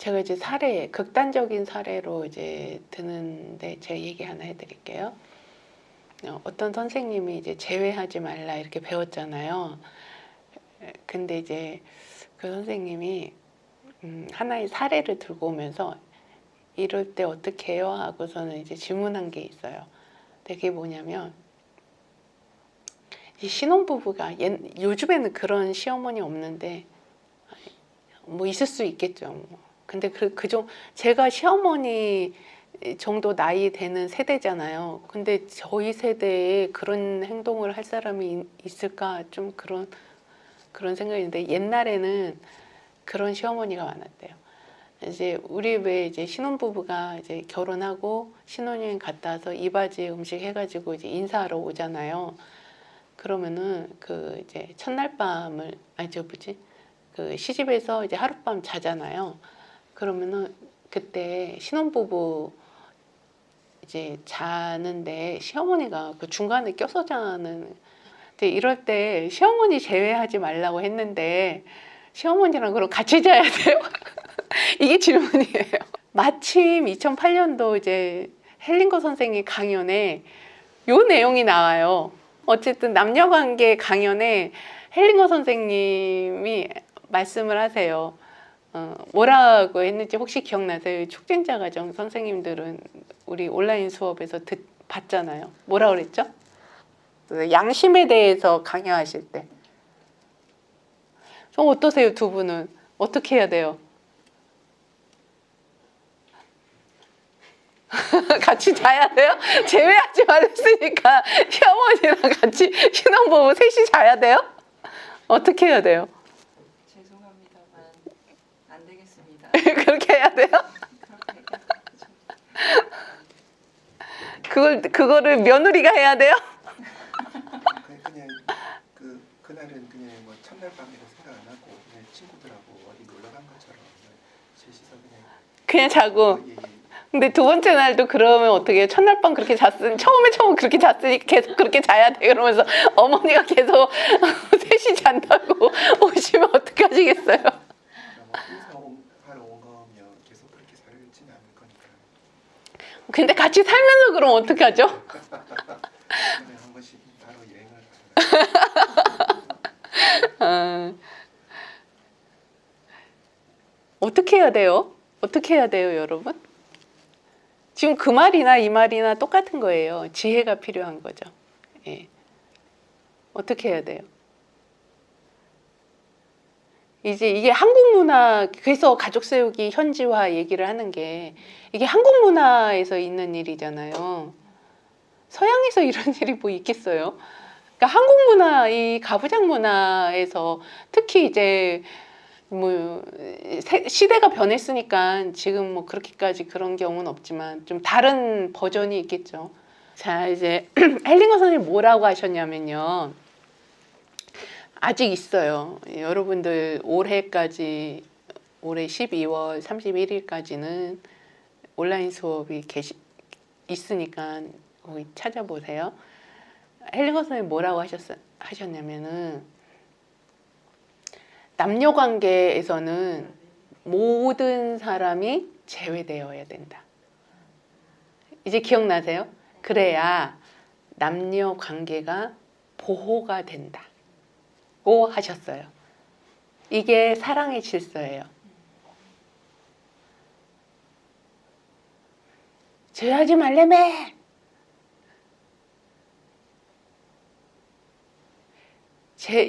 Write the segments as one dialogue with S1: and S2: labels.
S1: 제가 이제 극단적인 사례로 이제 드는데 제 얘기 하나 해드릴게요. 어떤 선생님이 이제 제외하지 말라 이렇게 배웠잖아요. 근데 이제 그 선생님이 하나의 사례를 들고 오면서 이럴 때 어떻게 해요? 하고서는 이제 질문한 게 있어요. 근데 그게 뭐냐면 이 신혼부부가 요즘에는 그런 시어머니 없는데 뭐 있을 수 있겠죠. 근데 제가 시어머니 정도 나이 되는 세대잖아요. 근데 저희 세대에 그런 행동을 할 사람이 있을까? 좀 그런 생각인데 옛날에는 그런 시어머니가 많았대요. 이제 우리 왜 이제 신혼부부가 이제 결혼하고 신혼여행 갔다 와서 이바지 음식 해가지고 이제 인사하러 오잖아요. 그러면은 그 이제 첫날 밤을 그 시집에서 이제 하룻밤 자잖아요. 그러면은 그때 신혼부부 이제 자는데 시어머니가 그 중간에 껴서 자는. 근데 이럴 때 시어머니 제외하지 말라고 했는데 시어머니랑 그럼 같이 자야 돼요? 이게 질문이에요. 마침 2008년도 이제 헬링거 선생님 강연에 요 내용이 나와요. 어쨌든 남녀관계 강연에 헬링거 선생님이 말씀을 하세요. 뭐라고 했는지 혹시 기억나세요? 축진자가정 선생님들은 우리 온라인 수업에서 봤잖아요. 뭐라 그랬죠? 양심에 대해서 강요하실 때. 좀 어떠세요, 두 분은? 어떻게 해야 돼요? 같이 자야 돼요? 제외하지 말랬으니까 시어머니랑 같이 신혼부부 셋이 자야 돼요? 어떻게 해야 돼요?
S2: 죄송합니다만 안 되겠습니다.
S1: 그렇게 해야 돼요? 그거를 며느리가 해야 돼요?
S3: 그냥 그날은 그냥 뭐 첫날 밤이라 생각 안 하고 그냥 친구들하고 어디 놀러 간 것처럼 셋이서
S1: 그냥 자고.
S3: 예.
S1: 근데 두 번째 날도 그러면 어떻게 해요? 첫날 밤 그렇게 처음 그렇게 잤으니 계속 그렇게 자야 돼. 그러면서 어머니가 계속 셋이 잔다고 오시면 어떻게 하시겠어요?
S3: 인사하러 온 거면 계속 그렇게 살지는 않을 거니까.
S1: 근데 같이 살면서 그럼 어떻게 하죠?
S3: 한 번씩 바로 여행을
S1: 어떻게 해야 돼요? 어떻게 해야 돼요, 여러분? 지금 그 말이나 이 말이나 똑같은 거예요. 지혜가 필요한 거죠. 예. 어떻게 해야 돼요? 이제 이게 한국 문화, 그래서 가족 세우기 현지화 얘기를 하는 게 이게 한국 문화에서 있는 일이잖아요. 서양에서 이런 일이 뭐 있겠어요? 그러니까 한국 문화, 이 가부장 문화에서 특히 이제 뭐 시대가 변했으니까 지금 뭐 그렇게까지 그런 경우는 없지만 좀 다른 버전이 있겠죠. 자, 이제 헬링거 선생님이 뭐라고 하셨냐면요. 아직 있어요. 여러분들 올해 12월 31일까지는 온라인 수업이 있으니까 거기 찾아보세요. 헬링거 선생님이 뭐라고 하셨냐면은 남녀 관계에서는 모든 사람이 제외되어야 된다. 이제 기억나세요? 그래야 남녀 관계가 보호가 된다고 하셨어요. 이게 사랑의 질서예요. 제외하지 말래매.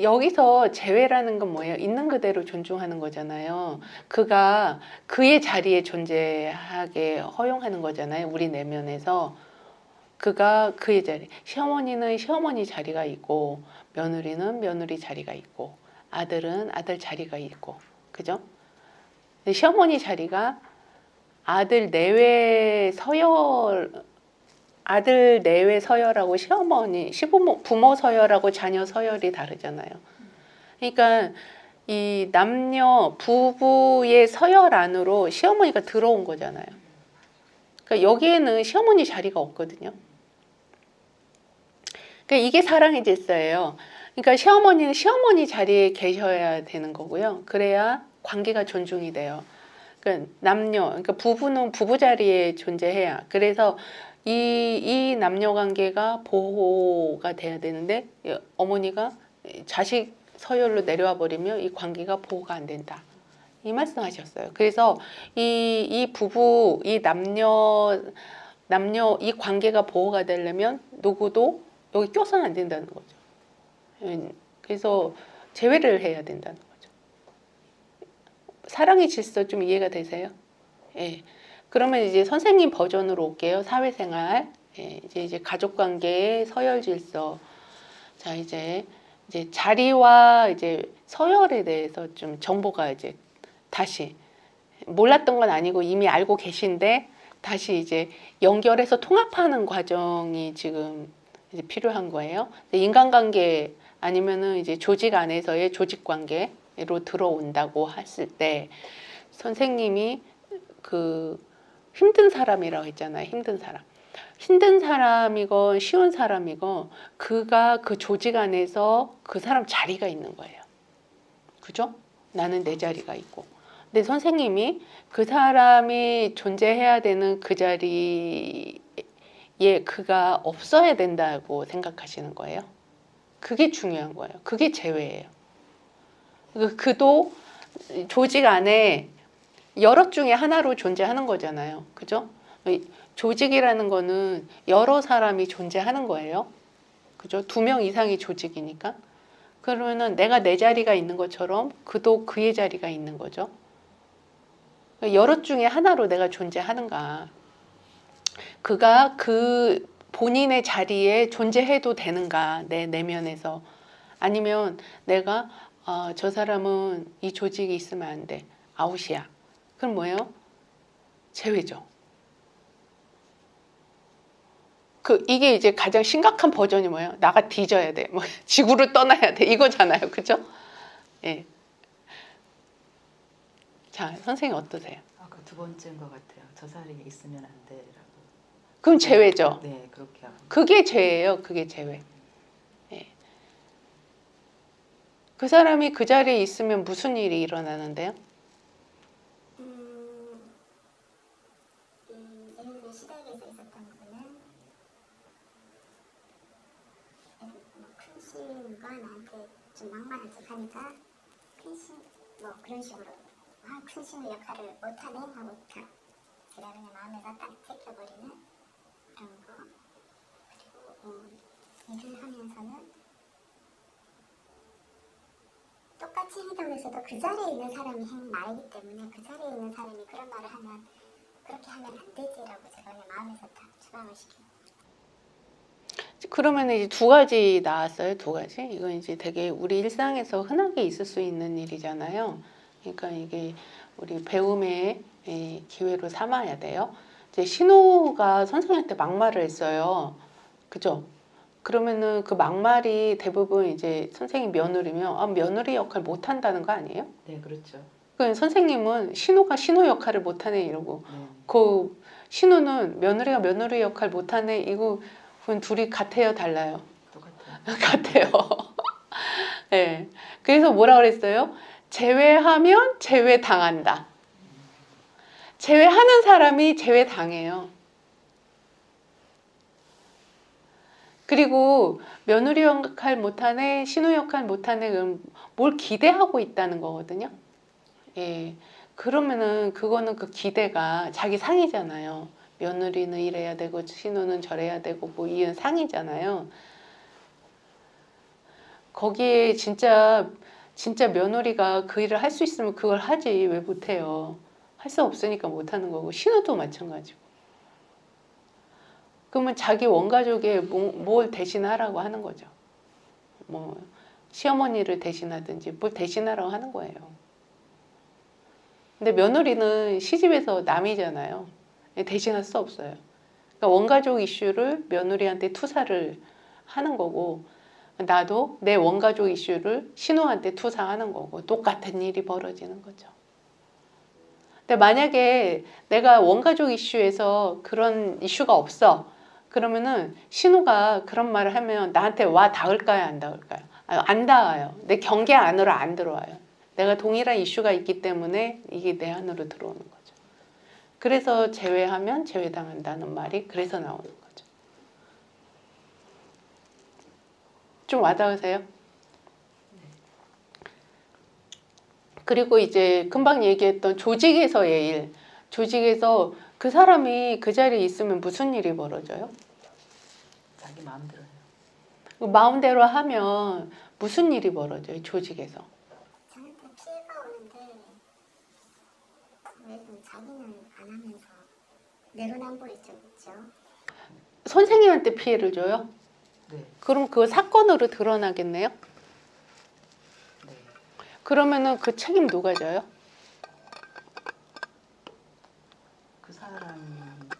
S1: 여기서 제외라는 건 뭐예요? 있는 그대로 존중하는 거잖아요. 그가 그의 자리에 존재하게 허용하는 거잖아요. 우리 내면에서. 그가 그의 자리. 시어머니는 시어머니 자리가 있고 며느리는 며느리 자리가 있고 아들은 아들 자리가 있고. 그죠? 시어머니 자리가 아들 내외 서열하고 부모 서열하고 자녀 서열이 다르잖아요. 그러니까 이 남녀 부부의 서열 안으로 시어머니가 들어온 거잖아요. 그러니까 여기에는 시어머니 자리가 없거든요. 그러니까 이게 사랑의 질서예요. 그러니까 시어머니는 시어머니 자리에 계셔야 되는 거고요. 그래야 관계가 존중이 돼요. 그러니까 남녀, 그러니까 부부는 부부 자리에 존재해야. 그래서 이 남녀 관계가 보호가 돼야 되는데 어머니가 자식 서열로 내려와 버리면 이 관계가 보호가 안 된다. 이 말씀하셨어요. 그래서 이 부부, 이 남녀 이 관계가 보호가 되려면 누구도 여기 껴서는 안 된다는 거죠. 그래서 제외를 해야 된다는 거죠. 사랑의 질서 좀 이해가 되세요? 예. 그러면 이제 선생님 버전으로 올게요. 사회생활. 예. 이제 가족 관계의 서열 질서. 자, 이제 자리와 이제 서열에 대해서 좀 정보가 이제 다시 몰랐던 건 아니고 이미 알고 계신데 다시 이제 연결해서 통합하는 과정이 지금 이제 필요한 거예요. 인간관계 아니면은 이제 조직 안에서의 조직 관계로 들어온다고 했을 때 선생님이 그 힘든 사람이라고 했잖아요. 힘든 사람. 힘든 사람이건 쉬운 사람이건 그가 그 조직 안에서 그 사람 자리가 있는 거예요. 그죠? 나는 내 자리가 있고. 근데 선생님이 그 사람이 존재해야 되는 그 자리에 그가 없어야 된다고 생각하시는 거예요. 그게 중요한 거예요. 그게 제외예요. 그도 조직 안에 여럿 중에 하나로 존재하는 거잖아요. 그죠? 조직이라는 거는 여러 사람이 존재하는 거예요. 그죠? 2명 이상이 조직이니까. 그러면은 내가 내 자리가 있는 것처럼 그도 그의 자리가 있는 거죠. 여럿 중에 하나로 내가 존재하는가. 그가 그 본인의 자리에 존재해도 되는가. 내 내면에서. 아니면 내가 저 사람은 이 조직이 있으면 안 돼. 아웃이야. 그럼 뭐예요? 제외죠. 이게 이제 가장 심각한 버전이 뭐예요? 나가 뒤져야 돼. 뭐 지구를 떠나야 돼. 이거잖아요. 그죠? 예. 자, 선생님 어떠세요?
S4: 아까 두 번째인 것 같아요. 저 자리에 있으면 안 돼라고.
S1: 그럼 제외죠.
S4: 네, 그렇게 하고.
S1: 그게 죄예요. 그게 제외. 예. 그 사람이 그 자리에 있으면 무슨 일이 일어나는데요?
S5: 예전에 시댁에서 있었던 거는 큰 신과 나한테 좀 막말을 하니까 큰 신, 뭐 그런 식으로 큰 신의 역할을 못하네 하고 제가 그냥 마음에서 딱 제껴버리는 그런 거. 그리고 일을 하면서는 똑같이 행동에서도 그 자리에 있는 사람이 한 말이기 때문에 그 자리에 있는 사람이 그런 말을 하면 그렇게 하면 안 되지라고 제가 그냥 마음에서 다 추방을 시켜요.
S1: 그러면 이제 2가지 나왔어요. 2가지. 이건 이제 되게 우리 일상에서 흔하게 있을 수 있는 일이잖아요. 그러니까 이게 우리 배움의 기회로 삼아야 돼요. 이제 신호가 선생님한테 막말을 했어요. 그죠? 그러면은 그 막말이 대부분 이제 선생님 며느리면 며느리 역할 못 한다는 거 아니에요?
S4: 네, 그렇죠.
S1: 그 선생님은 신호가 신호 역할을 못 하네 이러고
S4: 네.
S1: 그 신호는 며느리가 며느리 역할 못 하네 이거 그건 둘이 같아요, 달라요?
S4: 똑같아요.
S1: 같아요. 네. 그래서 뭐라 그랬어요? 제외하면 제외당한다. 제외하는 사람이 제외당해요. 그리고 며느리 역할 못하네, 신우 역할 못하네, 그럼 뭘 기대하고 있다는 거거든요. 예. 그러면은 그거는 그 기대가 자기 상이잖아요. 며느리는 이래야 되고, 신우는 저래야 되고, 뭐 이런 상이잖아요. 거기에 진짜 며느리가 그 일을 할 수 있으면 그걸 하지 왜 못해요. 할 수 없으니까 못하는 거고 신우도 마찬가지고. 그러면 자기 원가족에 뭘 대신하라고 하는 거죠. 뭐 시어머니를 대신하든지 뭘 대신하라고 하는 거예요. 근데 며느리는 시집에서 남이잖아요. 대신할 수 없어요. 그러니까 원가족 이슈를 며느리한테 투사를 하는 거고 나도 내 원가족 이슈를 신우한테 투사하는 거고 똑같은 일이 벌어지는 거죠. 근데 만약에 내가 원가족 이슈에서 그런 이슈가 없어. 그러면은 신우가 그런 말을 하면 나한테 와 닿을까요? 안 닿을까요? 안 닿아요. 내 경계 안으로 안 들어와요. 내가 동일한 이슈가 있기 때문에 이게 내 안으로 들어오는 거죠. 그래서 제외하면 제외당한다는 말이 그래서 나오는 거죠. 좀 와닿으세요? 그리고 이제 금방 얘기했던 조직에서의 일. 조직에서 그 사람이 그 자리에 있으면 무슨 일이 벌어져요?
S4: 자기 마음대로 해요.
S1: 마음대로 하면 무슨 일이 벌어져요? 조직에서.
S5: 저한테 피해가 오는데 왜 자기는 안 하면서 내로남불이 좀 있죠.
S1: 선생님한테 피해를 줘요?
S4: 네.
S1: 그럼 그 사건으로 드러나겠네요?
S4: 네.
S1: 그러면은 그 책임 누가 져요?
S4: 그 사람이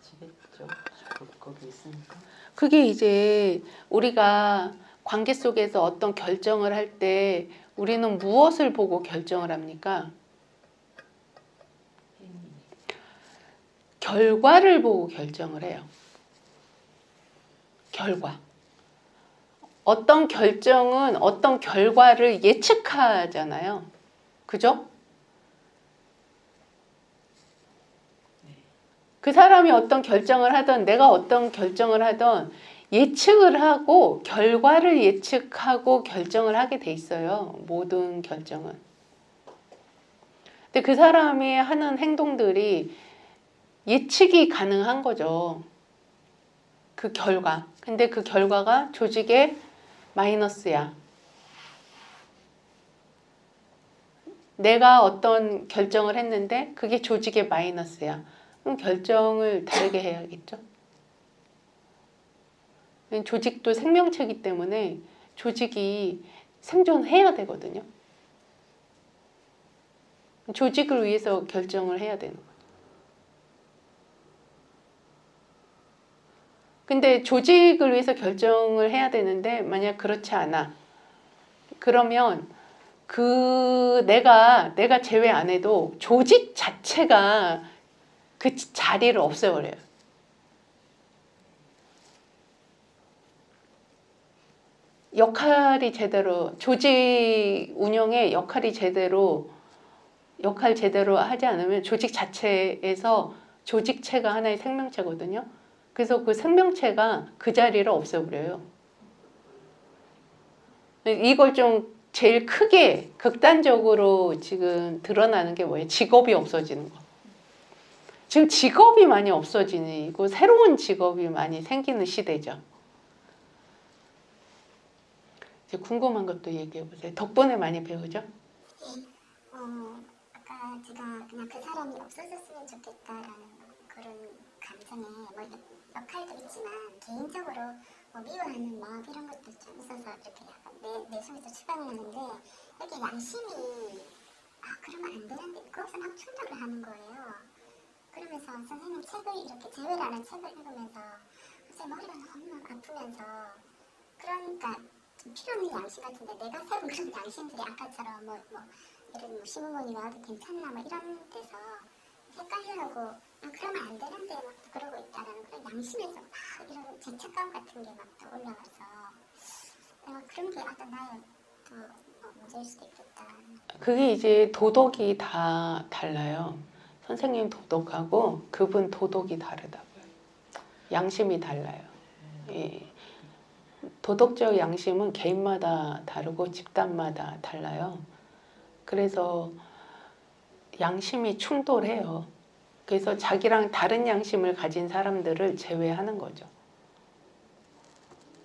S4: 지겠죠. 거기 있으니까.
S1: 그게 이제 우리가 관계 속에서 어떤 결정을 할 때 우리는 무엇을 보고 결정을 합니까? 결과를 보고 결정을 해요. 결과. 어떤 결정은 어떤 결과를 예측하잖아요. 그죠? 그 사람이 어떤 결정을 하든 내가 어떤 결정을 하든 예측을 하고 결과를 예측하고 결정을 하게 돼 있어요. 모든 결정은. 근데 그 사람이 하는 행동들이 예측이 가능한 거죠. 그 결과. 근데 그 결과가 조직의 마이너스야. 내가 어떤 결정을 했는데 그게 조직의 마이너스야. 그럼 결정을 다르게 해야겠죠. 조직도 생명체이기 때문에 조직이 생존해야 되거든요. 조직을 위해서 결정을 해야 되는 거죠. 근데 조직을 위해서 결정을 해야 되는데 만약 그렇지 않아. 그러면 내가 제외 안 해도 조직 자체가 그 자리를 없애버려요. 역할이 제대로 조직 운영의 역할이 역할 제대로 하지 않으면 조직 자체에서 조직체가 하나의 생명체거든요. 그래서 그 생명체가 그 자리를 없애버려요. 이걸 좀 제일 크게 극단적으로 지금 드러나는 게 뭐예요? 직업이 없어지는 거. 지금 직업이 많이 없어지고 새로운 직업이 많이 생기는 시대죠. 이제 궁금한 것도 얘기해 보세요. 덕분에 많이 배우죠?
S5: 아까 제가 그냥 그 사람이 없어졌으면 좋겠다라는 그런 감정에 뭐 역할도 있지만 개인적으로 뭐 미워하는 마음 이런 것도 좀 있어서 이렇게 약간 내성에서 추방을 하는데 여기 양심이 그러면 안 되는데 거기서 막 충돌을 하는 거예요. 그러면서 선생님 책을 이렇게 재회라는 책을 읽으면서 사실 머리가 너무 아프면서 그러니까 좀 필요 없는 양심 같은데 내가 세운 그런 양심들이 아까처럼 이런 시부모님이 와도 괜찮나 이런 데서 헷갈려하고 그러면 안 되는데 막 그러고 있다라는 그런 양심에서 막 이런 죄책감 같은 게 막 올라와서 그런 게 나의 또 문제일 수도 있겠다.
S1: 그게 이제 도덕이 다 달라요. 선생님 도덕하고 그분 도덕이 다르다고요. 양심이 달라요. 예. 도덕적 양심은 개인마다 다르고 집단마다 달라요. 그래서 양심이 충돌해요. 그래서 자기랑 다른 양심을 가진 사람들을 제외하는 거죠.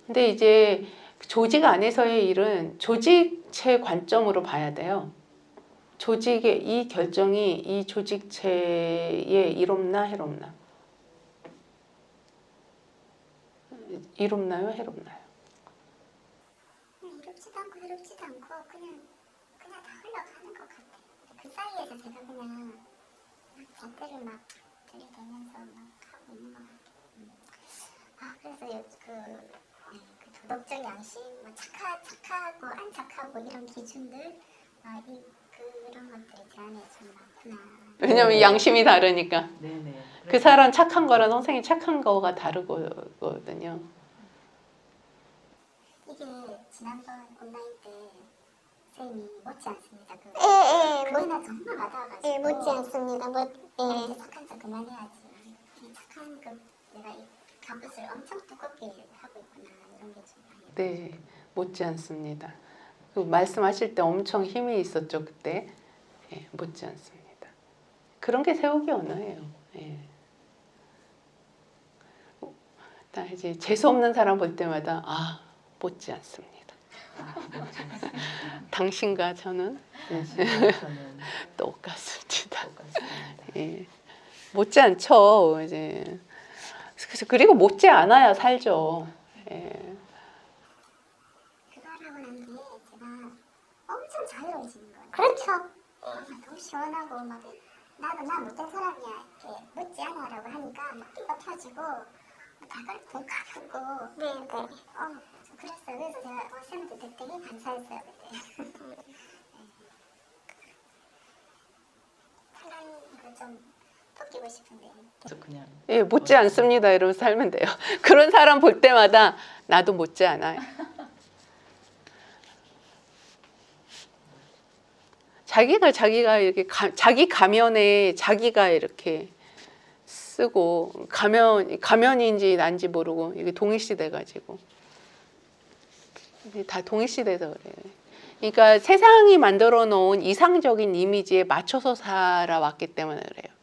S1: 근데 이제 조직 안에서의 일은 조직체 관점으로 봐야 돼요. 조직의 이 결정이 이 조직체에 이롭나 해롭나? 이롭나요? 해롭나요?
S5: 이롭지도 않고 해롭지도 않고 그냥 다 흘러가는 것 같아요. 그 사이에서 제가 그냥 잣대를 막 들이대면서 막 하고 있는 것 같아요. 그래서 그 도덕적 양심, 착하고 안 착하고 이런 기준들, 그런 것들이 제 안에 좀 많구나.
S1: 왜냐면 양심이 다르니까.
S4: 네네.
S1: 그 사람 착한 거랑 선생님 착한 거가 다르거든요.
S5: 이게 지난번 온라인 때 쌤이 못지 않습니다. 그거나 정말 와닿아가지고.
S6: 예, 못지 않습니다.
S5: 착한 척 그만해야지. 이 착한 그 내가 이 갑옷을 엄청 두껍게 하고 있구나 이런 게 좀 많이.
S1: 네, 못지 않습니다. 그 말씀하실 때 엄청 힘이 있었죠 그때. 예, 못지 않습니다. 그런 게 세우기 언어예요. 예. 나 이제 재수 없는 사람 볼 때마다 못지 않습니다.
S4: 못지 않습니다.
S1: 당신과 저는
S4: 저는
S1: 똑같습니다.
S4: 똑같습니다.
S1: 예. 못지 않죠. 이제 그리고 못지 않아야 살죠. 예.
S5: 그걸 하고 난 뒤에 제가 엄청 자유로워지는 거예요.
S6: 그렇죠.
S5: 너무 시원하고 막 나도 나 못된 사람이야 이렇게 묻지 않아라고 하니까 막 삐가 펴지고 다갈 쿵하고
S6: 네.
S5: 그랬어요. 그래서 제가 쌤한테 되게 감사했어요 그때. 사랑을 좀 덮기고 싶은데
S4: 그래서 그냥
S1: 예, 못지 않습니다. 이러면서 살면 돼요. 그런 사람 볼 때마다 나도 못지 않아요. 자기가 이렇게 자기 가면에 자기가 이렇게 쓰고 가면인지 난지 모르고 이게 동일시돼 가지고 다 동일시돼서 그래요. 그러니까 세상이 만들어 놓은 이상적인 이미지에 맞춰서 살아왔기 때문에 그래요.